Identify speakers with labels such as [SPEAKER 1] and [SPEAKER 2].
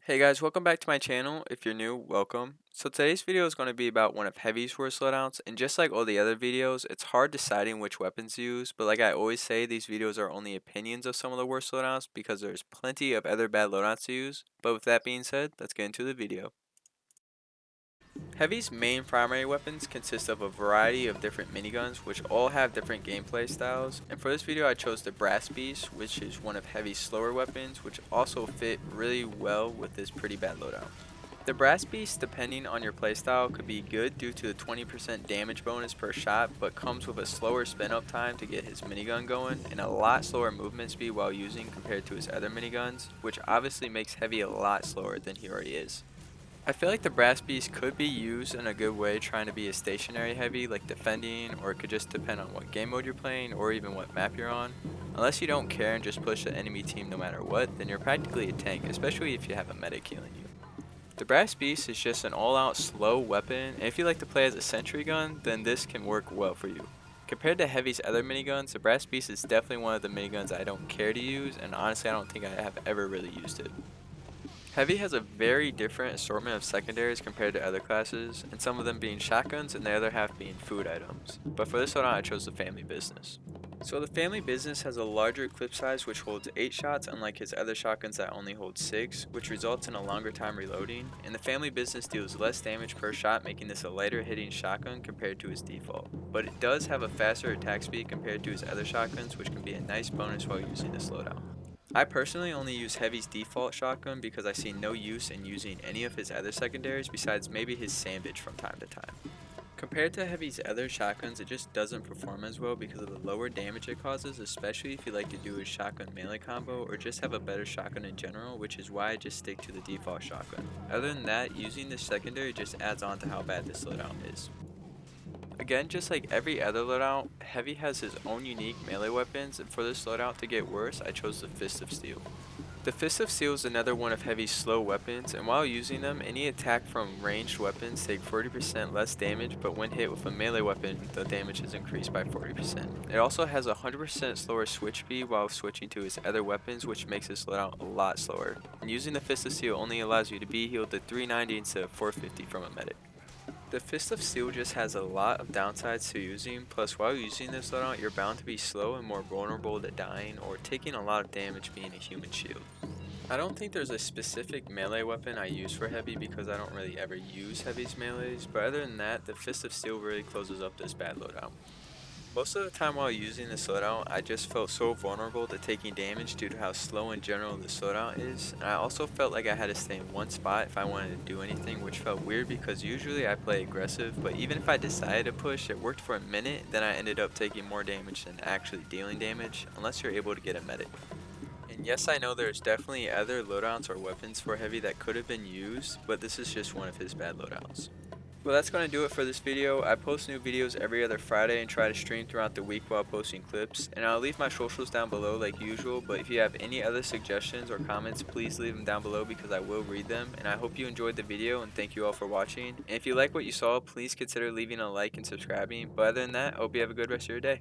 [SPEAKER 1] Hey guys, welcome back to my channel. If you're new, welcome. So today's video is going to be about one of Heavy's worst loadouts, and just like all the other videos, it's hard deciding which weapons to use, but like I always say, these videos are only opinions of some of the worst loadouts because there's plenty of other bad loadouts to use. But with that being said, let's get into the video. Heavy's main primary weapons consist of a variety of different miniguns which all have different gameplay styles, and for this video I chose the Brass Beast, which is one of Heavy's slower weapons which also fit really well with this pretty bad loadout. The Brass Beast, depending on your playstyle, could be good due to the 20% damage bonus per shot, but comes with a slower spin up time to get his minigun going and a lot slower movement speed while using compared to his other miniguns, which obviously makes Heavy a lot slower than he already is. I feel like the Brass Beast could be used in a good way trying to be a stationary heavy like defending, or it could just depend on what game mode you're playing or even what map you're on. Unless you don't care and just push the enemy team no matter what, then you're practically a tank, especially if you have a medic healing you. The Brass Beast is just an all-out slow weapon, and if you like to play as a sentry gun, then this can work well for you. Compared to Heavy's other miniguns, the Brass Beast is definitely one of the miniguns I don't care to use, and honestly I don't think I have ever really used it. Heavy has a very different assortment of secondaries compared to other classes, and some of them being shotguns and the other half being food items. But for this one I chose the Family Business. So the Family Business has a larger clip size which holds 8 shots, unlike his other shotguns that only hold 6, which results in a longer time reloading, and the Family Business deals less damage per shot, making this a lighter hitting shotgun compared to his default. But it does have a faster attack speed compared to his other shotguns, which can be a nice bonus while using this loadout. I personally only use Heavy's default shotgun because I see no use in using any of his other secondaries besides maybe his sandwich from time to time. Compared to Heavy's other shotguns, it just doesn't perform as well because of the lower damage it causes, especially if you like to do a shotgun melee combo or just have a better shotgun in general, which is why I just stick to the default shotgun. Other than that, using this secondary just adds on to how bad this loadout is. Again, just like every other loadout, Heavy has his own unique melee weapons, and for this loadout to get worse, I chose the Fist of Steel. The Fist of Steel is another one of Heavy's slow weapons, and while using them, any attack from ranged weapons take 40% less damage, but when hit with a melee weapon, the damage is increased by 40%. It also has a 100% slower switch speed while switching to his other weapons, which makes this loadout a lot slower. And using the Fist of Steel only allows you to be healed to 390 instead of 450 from a medic. The Fist of Steel just has a lot of downsides to using, plus while using this loadout you're bound to be slow and more vulnerable to dying or taking a lot of damage being a human shield. I don't think there's a specific melee weapon I use for Heavy because I don't really ever use Heavy's melees, but other than that, the Fist of Steel really closes up this bad loadout. Most of the time while using this loadout, I just felt so vulnerable to taking damage due to how slow in general this loadout is, and I also felt like I had to stay in one spot if I wanted to do anything, which felt weird because usually I play aggressive, but even if I decided to push, it worked for a minute, then I ended up taking more damage than actually dealing damage, unless you're able to get a medic. And yes, I know there's definitely other loadouts or weapons for Heavy that could have been used, but this is just one of his bad loadouts. Well, that's going to do it for this video. I post new videos every other Friday and try to stream throughout the week while posting clips. And I'll leave my socials down below like usual, but if you have any other suggestions or comments, please leave them down below because I will read them. And I hope you enjoyed the video and thank you all for watching. And if you like what you saw, please consider leaving a like and subscribing. But other than that, I hope you have a good rest of your day.